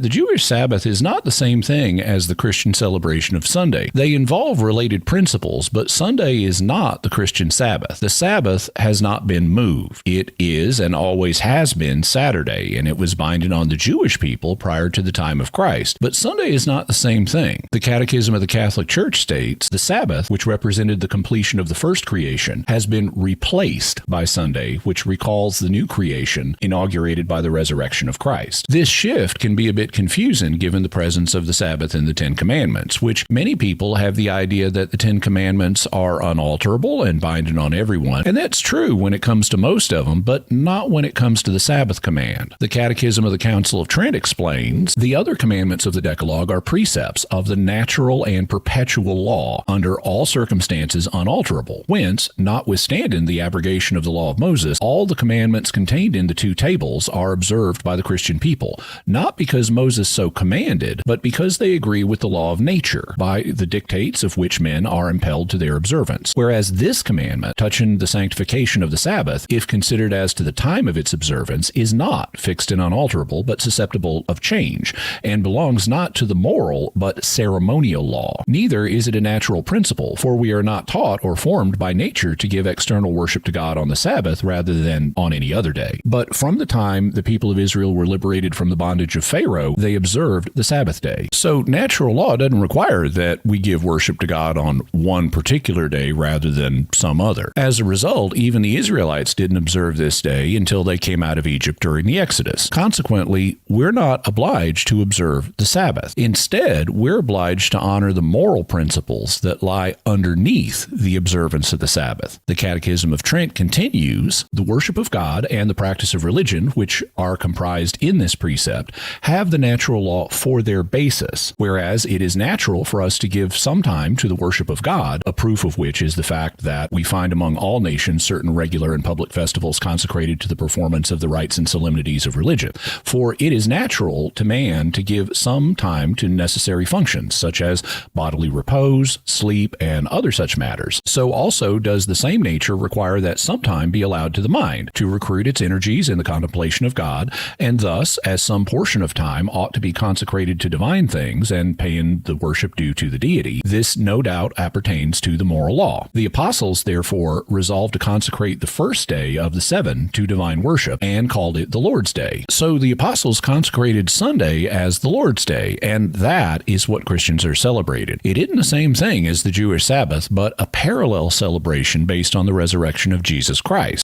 The Jewish Sabbath is not the same thing as the Christian celebration of Sunday. They involve related principles, but Sunday is not the Christian Sabbath. The Sabbath has not been moved. It is and always has been Saturday, and it was binding on the Jewish people prior to the time of Christ. But Sunday is not the same thing. The Catechism of the Catholic Church states the Sabbath, which represented the completion of the first creation, has been replaced by Sunday, which recalls the new creation inaugurated by the resurrection of Christ. This shift can be a bit confusing given the presence of the Sabbath in the Ten Commandments, which many people have the idea that the Ten Commandments are unalterable and binding on everyone. And that's true when it comes to most of them, but not when it comes to the Sabbath command. The Catechism of the Council of Trent explains, the other commandments of the Decalogue are precepts of the natural and perpetual law, under all circumstances unalterable, whence, notwithstanding the abrogation of the law of Moses, all the commandments contained in the two tables are observed by the Christian people, not because Moses so commanded, but because they agree with the law of nature, by the dictates of which men are impelled to their observance. Whereas this commandment, touching the sanctification of the Sabbath, if considered as to the time of its observance, is not fixed and unalterable, but susceptible of change, and belongs not to the moral, but ceremonial law. Neither is it a natural principle, for we are not taught or formed by nature to give external worship to God on the Sabbath rather than on any other day. But from the time the people of Israel were liberated from the bondage of Pharaoh, they observed the Sabbath day. So natural law doesn't require that we give worship to God on one particular day rather than some other. As a result, even the Israelites didn't observe this day until they came out of Egypt during the Exodus. Consequently, we're not obliged to observe the Sabbath. Instead, we're obliged to honor the moral principles that lie underneath the observance of the Sabbath. The Catechism of Trent continues, the worship of God and the practice of religion, which are comprised in this precept, have the natural law for their basis, whereas it is natural for us to give some time to the worship of God, a proof of which is the fact that we find among all nations certain regular and public festivals consecrated to the performance of the rites and solemnities of religion. For it is natural to man to give some time to necessary functions, such as bodily repose, sleep, and other such matters. So also does the same nature require that some time be allowed to the mind to recruit its energies in the contemplation of God, and thus, as some portion of time ought to be consecrated to divine things and paying the worship due to the deity, this no doubt appertains to the moral law. The apostles, therefore, resolved to consecrate the first day of the 7 to divine worship and called it the Lord's Day. So the apostles consecrated Sunday as the Lord's Day, and that is what Christians are celebrating. It isn't the same thing as the Jewish Sabbath, but a parallel celebration based on the resurrection of Jesus Christ.